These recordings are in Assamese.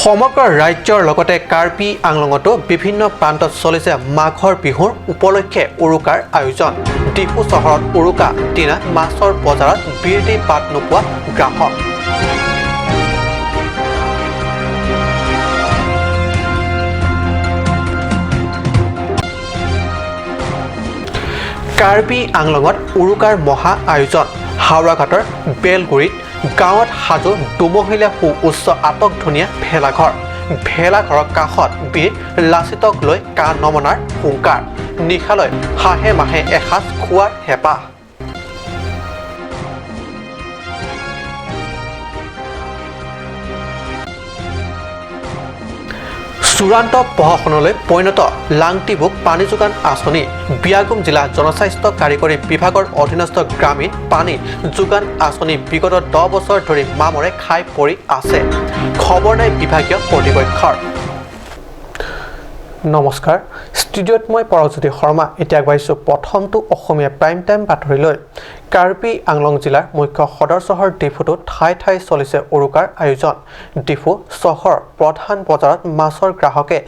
সমগ্ৰ ৰাজ্যৰ লগতে কাৰ্বি আংলঙতো বিভিন্ন প্ৰান্তত চলিছে মাঘৰ বিহুৰ উপলক্ষে উৰুকাৰ আয়োজন। ডিফু চহৰত উৰুকা দিনা মাছৰ বজাৰত বিৰতি বাট নোপোৱা গ্ৰাহক। কাৰ্বি আংলঙত উৰুকাৰ মহা আয়োজন। হাওৰাঘাটৰ বেলগুৰিত গাঁৱত সাজু দুমহলীয়া সুউচ্চ আটকধুনীয়া ভেলাঘৰ। ভেলাঘৰৰ কাষত বীৰ লাচিতক লৈ কা নমনাৰ হুংকাৰ। নিশালৈ হাঁহে মাহে এসাঁজ খোৱাৰ হেঁপাহ। চূড়ান্ত প্ৰশাসনলৈ পৰিণত লাংটিবুক পানী যোগান আঁচনি। বিয়াগুম জিলা জনস্বাস্থ্য কাৰিকৰী বিভাগৰ অধীনস্থ গ্ৰামীণ পানী যোগান আঁচনি বিগত 10 বছৰ ধৰি মামৰে খাই পৰি আছে। খবৰ নাই বিভাগীয় কৰ্তৃপক্ষৰ। নমস্কাৰ, ষ্টুডিঅ'ত মই পৰজ্যোতি শৰ্মা। এতিয়া আগবাঢ়িছোঁ প্ৰথমটো অসমীয়া প্ৰাইম টাইম বাতৰিলৈ। কাৰ্বি আংলং জিলাৰ মুখ্য সদৰ চহৰ ডিফুতো ঠাই ঠাই চলিছে উৰুকাৰ আয়োজন। ডিফু চহৰৰ প্ৰধান বজাৰত মাছৰ গ্ৰাহকে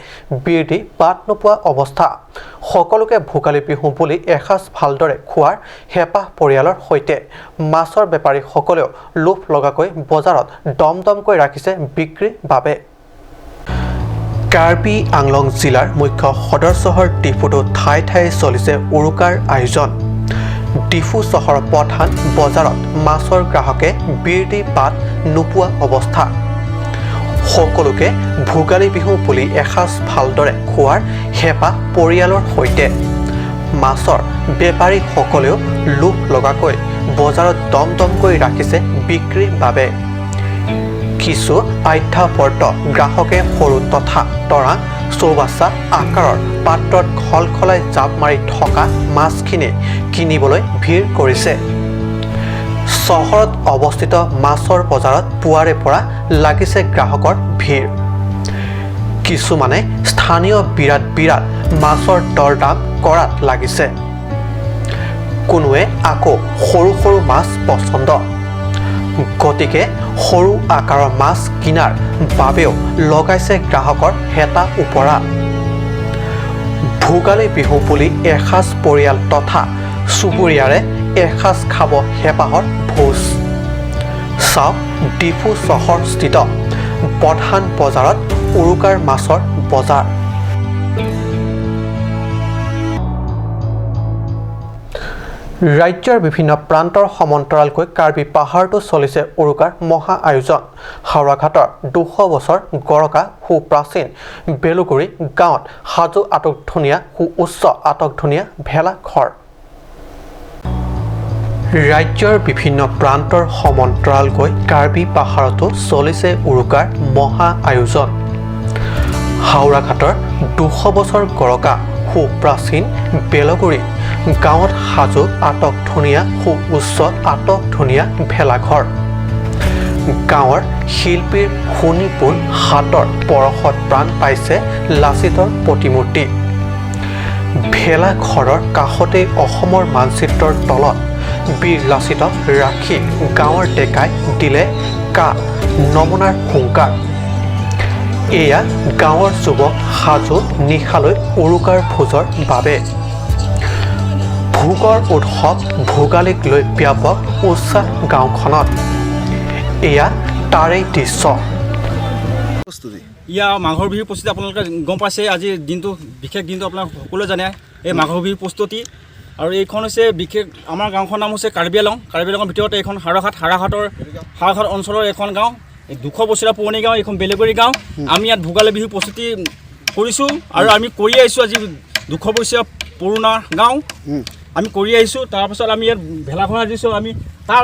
বিৰতি বাট নোপোৱা অৱস্থা। সকলোকে ভোগালী বিহু বুলি এসাঁজ ভালদৰে খোৱাৰ হেঁপাহ পৰিয়ালৰ সৈতে মাছৰ বেপাৰীসকলেও লোভ লগাকৈ বজাৰত দমদমকৈ ৰাখিছে বিক্ৰীৰ বাবে। কাৰ্বি আংলং জিলাৰ মুখ্য সদৰ চহৰ ডিফুতো ঠাই ঠাই চলিছে উৰুকাৰ আয়োজন। ডিফু চহৰৰ প্ৰধান বজাৰত মাছৰ গ্ৰাহকে বিৰতি বাট নোপোৱা অৱস্থা। সকলোকে ভোগালী বিহু বুলি এসাঁজ ভালদৰে খোৱাৰ হেঁপাহ পৰিয়ালৰ সৈতে মাছৰ বেপাৰীসকলেও লোভ লগাকৈ বজাৰত দমদমকৈ ৰাখিছে বিক্ৰীৰ বাবে। কিছু আধ্যাৱৰ্ত গ্ৰাহকে সৰু তথা তৰাং চৌবাচ্চা আকাৰৰ পাত্ৰত খলখলাই জাপ মাৰি থকা মাছখিনি কিনিবলৈ ভিৰ কৰিছে। চহৰত অৱস্থিত মাছৰ বজাৰত পুৱাৰে পৰা লাগিছে গ্ৰাহকৰ ভিৰ। কিছুমানে স্থানীয় বিৰাট মাছৰ দৰদাম কৰাত লাগিছে। কোনোৱে আকৌ সৰু সৰু মাছ পচন্দ। গতিকে সৰু আকাৰৰ মাছ কিনাৰ বাবেও লগাইছে গ্ৰাহকৰ হেতা ওপৰা। ভোগালী বিহু বুলি এসাঁজ পৰিয়াল তথা চুবুৰীয়াৰে এসাঁজ খাব হেঁপাহৰ ভোজ। চাওক ডিফু চহৰস্থিত প্ৰধান বজাৰত উৰুকাৰ মাছৰ বজাৰ। ৰাজ্যৰ বিভিন্ন প্ৰান্তৰ সমান্তৰালকৈ কাৰ্বি পাহাৰতো চলিছে উৰুকাৰ মহা আয়োজন। হাওৰাঘাটৰ 200 বছৰ গৰকা সুপ্ৰাচীন বেলুগুৰি গাঁৱত সাজু আটকধুনীয়া সুউচ্চ আটকধুনীয়া ভেলাঘৰ। ৰাজ্যৰ বিভিন্ন প্ৰান্তৰ সমান্তৰালকৈ কাৰ্বি পাহাৰতো চলিছে উৰুকাৰ মহা আয়োজন। হাওৰাঘাটৰ 200 বছৰ গৰকা সুপ্ৰাচীন বেলগুৰি গাঁৱত সাজু আটকধুনীয়া সুউচ্চ আটকধুনীয়া ভেলাঘৰ। গাঁৱৰ শিল্পীৰ শোণিতপুৰ হাতৰ পৰশত প্ৰাণ পাইছে লাচিতৰ প্ৰতিমূৰ্তি। ভেলাঘৰৰ কাষতেই অসমৰ মানচিত্ৰৰ তলত বীৰ লাচিতক ৰাখি গাঁৱৰ ডেকাই দিলে কা নমনাৰ হুংকাৰ। এয়া গাঁৱৰ যুৱক সাজু নিশালৈ উৰুকাৰ ভোজৰ বাবে। ভোগৰ উৎসৱ ভোগালীক লৈ ব্যাপক উৎসাহ গাঁওখনত। এয়া তাৰেই দৃশ্য। ইয়া মাঘৰ বিহুৰ প্ৰস্তুতি আপোনালোকে গম পাইছে। আজিৰ দিনটো বিশেষ দিনটো আপোনালোকে সকলোৱে জানে এই মাঘৰ বিহুৰ প্ৰস্তুতি। আৰু এইখন হৈছে বিশেষ আমাৰ গাঁওখনৰ নাম হৈছে কাৰ্বি আংলং। কাৰ্বি আংলঙৰ ভিতৰতে এইখন হাওৰাঘাট অঞ্চলৰ এখন গাঁও। 200 বছৰীয়া পুৰণি গাঁও এইখন বেলেগুৰি গাঁও। আমি ইয়াত ভোগালী বিহুৰ প্ৰস্তুতি কৰিছোঁ আৰু আমি কৰি আহিছোঁ। আজি 200 বছৰীয়া পুৰণা গাঁও আমি কৰি আহিছোঁ। তাৰপাছত আমি ইয়াত ভেলাঘৰ সাজিছোঁ। আমি তাৰ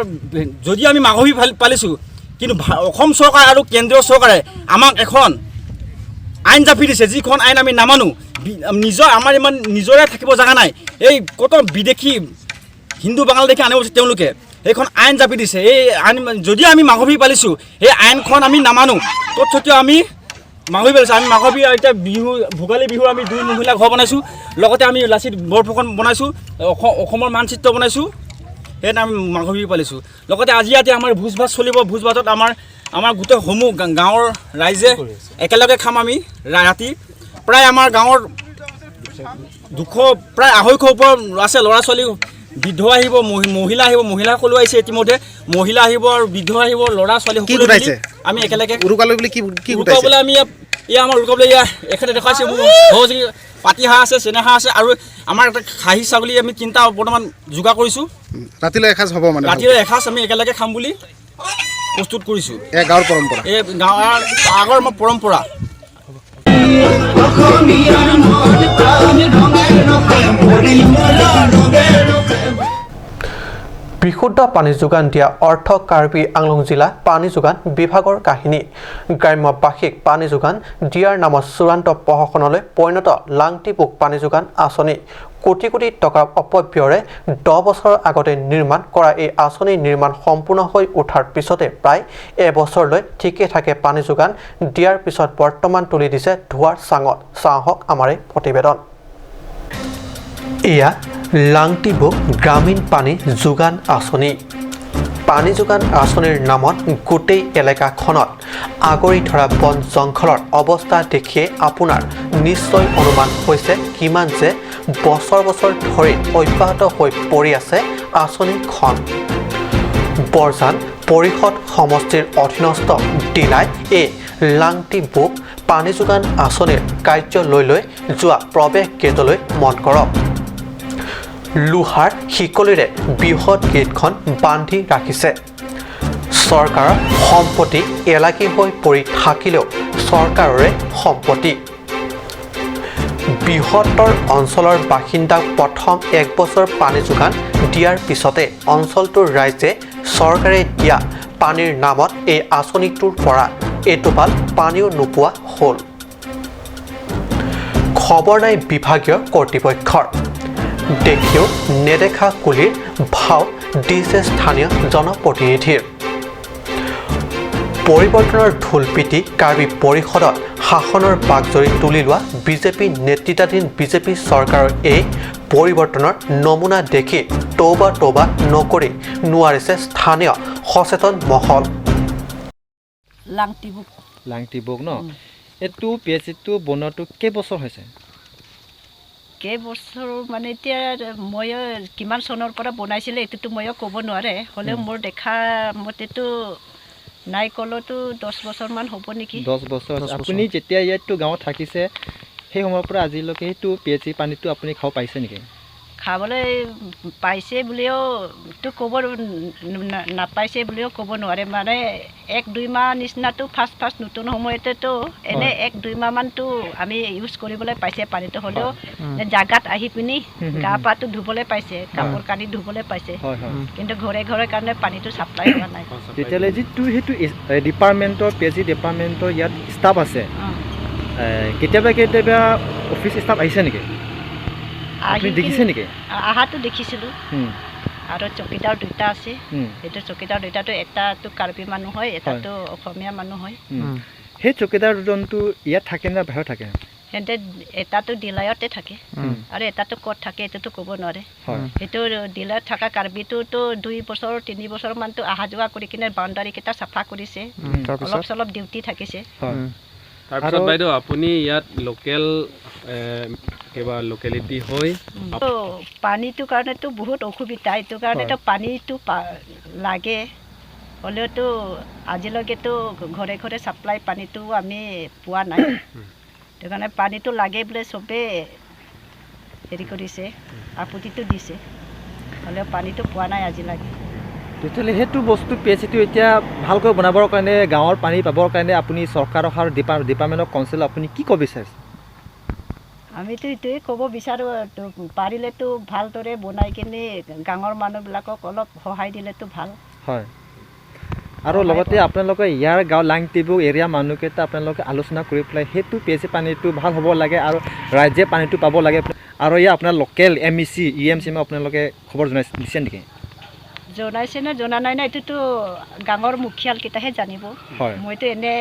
যদিও আমি মাঘৰ বিহু পালিছোঁ, কিন্তু অসম চৰকাৰ আৰু কেন্দ্ৰীয় চৰকাৰে আমাক এখন আইন জাপি দিছে, যিখন আইন আমি নামানো। আমাৰ ইমান নিজৰে থাকিব জেগা নাই। এই কত বিদেশী হিন্দু বাঙালী আনিব তেওঁলোকে এইখন আইন জাপি দিছে। এই আইন যদিও আমি মাঘৰ বিহু পালিছোঁ, এই আইনখন আমি নামানো। তৎসত্ত্বেও আমি মাঘৰ বিহু পালিছোঁ। আমি মাঘৰ বিহু এতিয়া ভোগালী বিহু আমি 2 মহিলা ঘৰ বনাইছোঁ। লগতে আমি লাচিত বৰফুকন বনাইছোঁ, অসমৰ মানচিত্ৰ বনাইছোঁ। সেইকাৰণে আমি মাঘৰ বিহু পালিছোঁ লগতে আজি ইয়াতে আমাৰ ভোজ ভাত চলিব ভোজ ভাতত আমাৰ গোটেই সমূহ গাঁৱৰ ৰাইজে একেলগে খাম আমি ৰাতি প্ৰায় আমাৰ গাঁৱৰ 200 প্ৰায় 250 ওপৰত আছে ল'ৰা ছোৱালী বৃদ্ধ আহিব মহিলা আহিব মহিলাসকলো আহিছে ইতিমধ্যে মহিলা আহিব আৰু বৃদ্ধ আহিব ল'ৰা ছোৱালী সকলো আমি একেলগে উৰুকালৈ বুলি কি উৰুকাবলৈ আমি আমাৰ উৰুকাবলৈ এখেতে দেখাইছে পাতি হাঁহ আছে চেনে হাঁহ আছে আৰু আমাৰ এটা খাহী ছাগলী আমি 3টা বৰ্তমান যোগাৰ কৰিছোঁ ৰাতিলৈ এসাঁজ হ'ব মানে ৰাতিলৈ এসাঁজ আমি একেলগে খাম বুলি প্ৰস্তুত কৰিছোঁ এই গাঁৱৰ পৰম্পৰা এই গাঁৱৰ আগৰ আমাৰ পৰম্পৰা বিশুদ্ধ পানী যোগান দিয়া অৰ্থ কাৰ্বি আংলং জিলা পানী যোগান বিভাগৰ কাহিনী গ্ৰাম্যবাসীক পানী যোগান দিয়াৰ নামত চূড়ান্ত প্ৰশাসনলৈ পৰিণত লাংটিপুক পানী যোগান আঁচনি কোটি কোটি টকাৰ অপব্যয়েৰে 10 বছৰ আগতে নিৰ্মাণ কৰা এই আঁচনি নিৰ্মাণ সম্পূৰ্ণ হৈ উঠাৰ পিছতে প্ৰায় এবছৰলৈ ঠিকে থাকে পানী যোগান দিয়াৰ পিছত বৰ্তমান তুলি দিছে ধোৱাৰ চাঙত চাহক আমাৰ এই প্ৰতিবেদন এয়া লাংটিবুক গ্ৰামীণ পানী যোগান আঁচনি পানী যোগান আঁচনিৰ নামত গোটেই এলেকাখনত আগৰি ধৰা বন জংঘলৰ অৱস্থা দেখিয়ে আপোনাৰ নিশ্চয় অনুমান হৈছে কিমান যে বছৰ বছৰ ধৰি অব্যাহত হৈ পৰি আছে আঁচনিখন বৰজান পৰিষদ সমষ্টিৰ অধীনস্থ ডিলাই এই লাংটিবুক পানী যোগান আঁচনিৰ কাৰ্যালয়লৈ যোৱা প্ৰৱেশ গেটলৈ মন কৰক লোহাৰ শিকলিৰে বৃহৎ গেটখন বান্ধি ৰাখিছে চৰকাৰৰ সম্পত্তি এলাকি হৈ পৰি থাকিলেও চৰকাৰৰে সম্পত্তি বৃহত্তৰ অঞ্চলৰ বাসিন্দাক প্ৰথম 1 বছৰ পানী যোগান দিয়াৰ পিছতে অঞ্চলটোৰ ৰাইজে চৰকাৰে দিয়া পানীৰ নামত এই আঁচনিটোৰ পৰা এটোপাল পানীও নোপোৱা হ'ল খবৰ নাই বিভাগীয় কৰ্তৃপক্ষৰ দেখিও নেদেখা কুলিৰ ভাও দিছে স্থানীয় জনপ্ৰতিনিধিৰ পৰিৱৰ্তনৰ ঢোলপিটি কাৰ্বি পৰিষদত শাসনৰ বাগজৰি তুলি লোৱা বিজেপি নেতৃত্বাধীন বিজেপি চৰকাৰৰ এই পৰিৱৰ্তনৰ নমুনা দেখি তৌবা নকৰি নোৱাৰিছে স্থানীয় সচেতন মহল লাংটিবুক ন এইটো পিএইচটো বনোৱাটো কেইবছৰ হৈছে কেইবছৰ মানে এতিয়া মই কিমান চনৰ পৰা বনাইছিলে এইটোতো মই ক'ব নোৱাৰে হ'লেও মোৰ দেখা মতেতো নাই ক'লেতো 10 বছৰমান হ'ব নেকি 10 বছৰ আপুনি যেতিয়া ইয়াততো গাঁৱত থাকিছে সেই সময়ৰ পৰা আজিলৈকে সেইটো পিএইচি পানীটো আপুনি খাব পাইছে নেকি খাবলৈ পাইছে বুলিও তো ক'ব নাপাইছে বুলিও ক'ব নোৱাৰে মানে 1-2 মাহ নিচিনাটো ফাৰ্ষ্ট নতুন সময়তেতো এনে 1-2 মাহমানতো আমি ইউজ কৰিবলৈ পাইছে পানীটো হ'লেও জাগাত আহি পিনি গা পাটো ধুবলৈ পাইছে কাপোৰ কানি ধুবলৈ পাইছে কিন্তু ঘৰে ঘৰে কাৰণে পানীটো ছাপ্লাই হোৱা নাই তেতিয়ালে যিটো সেইটো ডিপাৰ্টমেণ্টৰ পিএইচি ডিপাৰ্টমেণ্টৰ ইয়াত ষ্টাফ আছে কেতিয়াবা অফিচ ষ্টাফ আহিছে নেকি আপুনি দেখিছে নেকি আহাটো দেখিছিলোঁ আৰু চকীদাৰ 2টা আছে সেইটো চকীদাৰ 2টাটো এটাটো কাৰ্বি মানুহ হয় এটাটো অসমীয়া মানুহ হয় সেই চকীদাৰ দুজনটো ইয়াত থাকে নে বাহিৰত থাকে সিহঁতে এটাটো ডিলায়তে থাকে আৰু এটাটো ক'ত থাকে এইটোতো ক'ব নোৱাৰে সেইটো ডিলায়ত থকা কাৰ্বিটোতো 2 বছৰ 3 বছৰমানটো অহা যোৱা কৰি কিনে বাউণ্ডাৰীকেইটা চাফা কৰিছে অলপ চলপ ডিউটি থাকিছে তাৰপিছত বাইদেউ আপুনি ইয়াত লোকেল কিবা লোকেলিটি হয় পানীটোৰ কাৰণেতো বহুত অসুবিধা এইটো কাৰণেতো পানীটো লাগে হ'লেওতো আজিলৈকেতো ঘৰে ঘৰে ছাপ্লাই পানীটো আমি পোৱা নাই সেইটো কাৰণে পানীটো লাগে বোলে চবেই হেৰি কৰিছে আপত্তিটো দিছে হ'লেও পানীটো পোৱা নাই আজিলৈকে তেতিয়াহ'লে সেইটো বস্তু পিএইচিটো এতিয়া ভালকৈ বনাবৰ কাৰণে গাঁৱৰ পানী পাবৰ কাৰণে আপুনি চৰকাৰক আৰু ডিপাৰ্টমেণ্টৰ কাউন্সিলক আপুনি কি ক'ব বিচাৰিছে আমিতো এইটোৱে ক'ব বিচাৰোঁ পাৰিলেতো ভালদৰে বনাই কিনে গাঁৱৰ মানুহবিলাকক অলপ সহায় দিলেতো ভাল হয় আৰু লগতে আপোনালোকে ইয়াৰ গাঁও লাংটিবুক এৰিয়া মানুহকেইটা আপোনালোকে আলোচনা কৰি পেলাই সেইটো পিএইচি পানীটো ভাল হ'ব লাগে আৰু ৰাইজে পানীটো পাব লাগে আৰু ইয়াৰ আপোনাৰ লোকেল MEC EMC আপোনালোকে খবৰ দিছে নেকি জনাইছে নে জনা নাই না এইটোতো গাঁৱৰ মুখিয়ালকেইটাহে জানিব মইতো এনে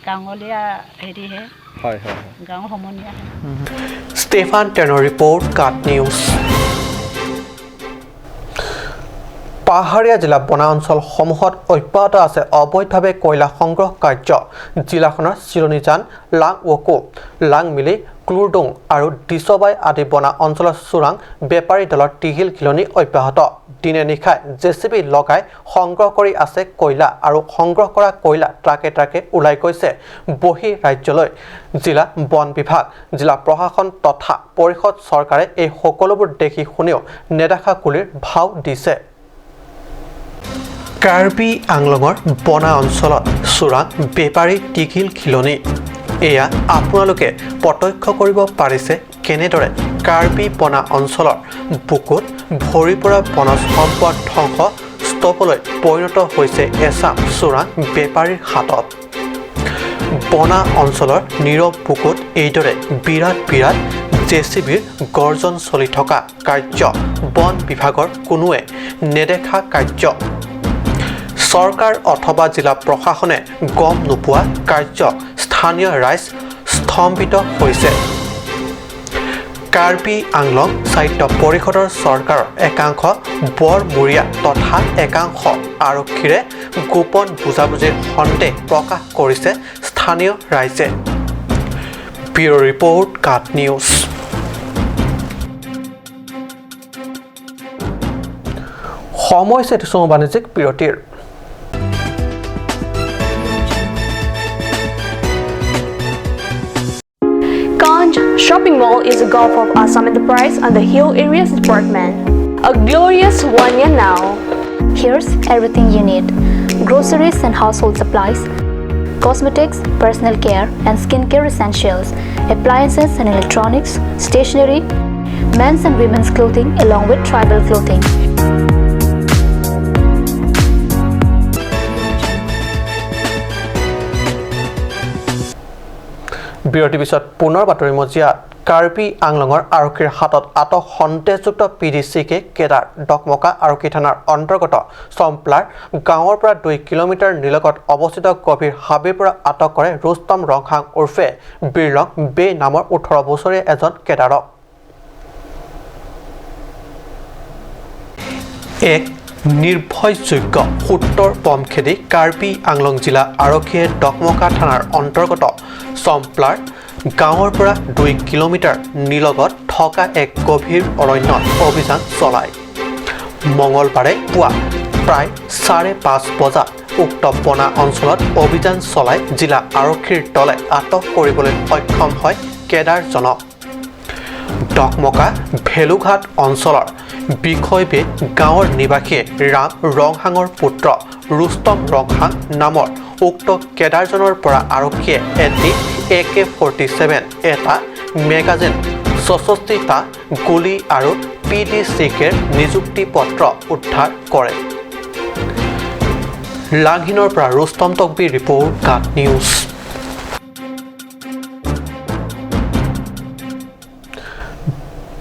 গাঁৱলীয়া হেৰিহে হয় গাঁও সমনীয়া ষ্টেফান টেনৰ ৰিপৰ্ট কাট নিউজ পাহাৰীয়া জিলা বনা অঞ্চলসমূহত অব্যাহত আছে অবৈধভাৱে কয়লা সংগ্ৰহ কাৰ্য জিলাখনৰ চিৰণীজান লাংৱকো লাংমিলি ক্লুৰডুং আৰু ডিছবাই আদি বনা অঞ্চলৰ চোৰাং বেপাৰী দলৰ টিহিল খিলনি অব্যাহত দিনে নিশাই জেচিবি লগাই সংগ্ৰহ কৰি আছে কয়লা আৰু সংগ্ৰহ কৰা কয়লা ট্ৰাকে ট্ৰাকে ওলাই গৈছে বহি ৰাজ্যলৈ জিলা বন বিভাগ জিলা প্ৰশাসন তথা পৰিষদ চৰকাৰে এই সকলোবোৰ দেখি শুনিও নেদেখা কুলিৰ ভাও দিছে কাৰ্বি আংলঙৰ বনা অঞ্চলত চোৰাং বেপাৰী টিঘিল খিলনি এয়া আপোনালোকে প্ৰত্যক্ষ কৰিব পাৰিছে কেনেদৰে কাৰ্বি বনা অঞ্চলৰ বুকুত ভৰি পৰা বনজ সম্পদ ধ্বংস স্তূপলৈ পৰিণত হৈছে এচাম চোৰাং বেপাৰীৰ হাতত বনা অঞ্চলৰ নীৰৱ বুকুত এইদৰে বিৰাট বিৰাট জেচিবিৰ গৰ্জন চলি থকা কাৰ্য বন বিভাগৰ কোনোৱে নেদেখা কাৰ্য চৰকাৰ অথবা জিলা প্ৰশাসনে গম নোপোৱা কাৰ্য স্থানীয় ৰাইজ স্তম্ভিত হৈছে কাৰ্বি আংলং সাহিত্য পৰিষদৰ চৰকাৰৰ একাংশ বৰমূৰীয়া তথা একাংশ আৰক্ষীৰে গোপন বুজাবুজিৰ সন্দেহ প্ৰকাশ কৰিছে স্থানীয় ৰাইজে ব্যুৰ' ৰিপৰ্ট কাট নিউজ সময় হৈছে বাণিজ্যিক বিৰতিৰ Kanj Shopping Mall is a Gulf of Assam Enterprise and the Hill Areas Department. A glorious one year now. Here's everything you need: groceries and household supplies, cosmetics, personal care and skincare essentials, appliances and electronics, stationery, men's and women's clothing along with tribal clothing. বিৰতিৰ পিছত পুনৰ বাতৰি মজিয়াত কাৰ্বি আংলঙৰ আৰক্ষীৰ হাতত আটক সন্দেহযুক্ত পিডিচিকে কেদাৰ ডকমকা আৰক্ষী থানাৰ অন্তৰ্গত চম্পলাৰ গাঁৱৰ পৰা 2 কিলোমিটাৰ নিলগত অৱস্থিত গভীৰ হাবিৰ পৰা আটক কৰে ৰুস্তম ৰংহাং উৰ্ফে বিৰলং বে নামৰ 18 বছৰীয়া এজন কেদাৰক এক নিৰ্ভয়যোগ্য সূত্ৰৰ পম খেদি কাৰ্বি আংলং জিলা আৰক্ষীয়ে ডকমকা থানাৰ অন্তৰ্গত চম্পলাৰ গাঁৱৰ পৰা 2 কিলোমিটাৰ নিলগত থকা এক গভীৰ অৰণ্যত অভিযান চলায় মঙলবাৰে পুৱা প্ৰায় 5:30 বজাত উক্ত বনা অঞ্চলত অভিযান চলাই জিলা আৰক্ষীৰ দলে আটক কৰিবলৈ সক্ষম হয় কেদাৰজনক ডকমকা ভেলুঘাট অঞ্চলৰ বিষয়বে গাঁৱৰ নিবাসী ৰাম ৰংহাঙৰ পুত্ৰ ৰুস্তম ৰংহাং নামৰ উক্ত কেদাৰজনৰ পৰা আৰক্ষীয়ে এটি AK-47 এটা মেগাজিন 64টা গুলী আৰু PDCৰ নিযুক্তি পত্ৰ উদ্ধাৰ কৰে লাংহিনৰ পৰা ৰুস্তম তকবি ৰিপৰ্ট কাট নিউজ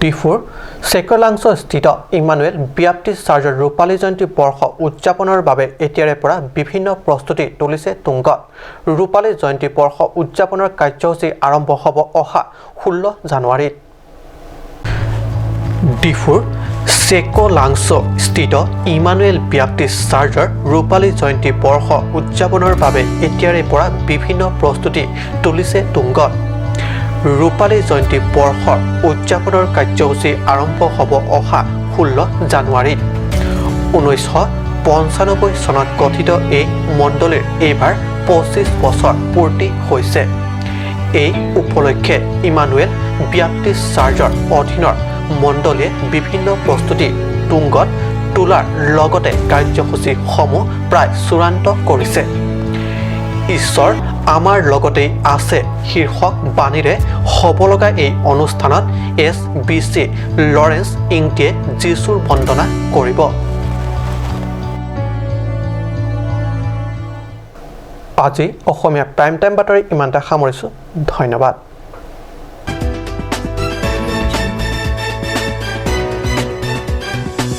ডিফুৰ চেকলাংস্থিত ইমানুৱেল ব্যাপ্টিষ্ট চাৰ্চৰ ৰূপালী জয়ন্তী বৰ্ষ উদযাপনৰ বাবে এতিয়াৰে পৰা বিভিন্ন প্ৰস্তুতি তুলিছে তুংগত ৰূপালী জয়ন্তী বৰ্ষ উদযাপনৰ কাৰ্যসূচী আৰম্ভ হ'ব অহা 16 জানুৱাৰীত ডিফুৰ চেকলাংস্থিত ইমানুৱেল ব্যাপ্টিষ্ট চাৰ্চৰ ৰূপালী জয়ন্তী বৰ্ষ উদযাপনৰ বাবে এতিয়াৰে পৰা বিভিন্ন প্ৰস্তুতি তুলিছে তুংগত ৰূপালী জয়ন্তী বৰ্ষৰ উদযাপনৰ কাৰ্যসূচী আৰম্ভ হ'ব অহা 16 জানুৱাৰীত 1995 চনত গঠিত এই মণ্ডলীৰ এইবাৰ 25 বছৰ পূৰ্তি হৈছে এই উপলক্ষে ইমানুৱেল ব্যাপ্টিষ্ট চাৰ্চৰ অধীনৰ মণ্ডলীয়ে বিভিন্ন প্ৰস্তুতি তুংগত তোলাৰ লগতে কাৰ্যসূচীসমূহ প্ৰায় চূড়ান্ত কৰিছে ঈশ্বৰ আমাৰ লগতেই আছে শীৰ্ষক বাণীৰে হ'ব লগা এই অনুষ্ঠানত SBC লৰেন্স ইংটিয়ে যীশুৰ বন্দনা কৰিব আজি অসমীয়া প্ৰাইম টাইম বাতৰি ইমানটা সামৰিছোঁ ধন্যবাদ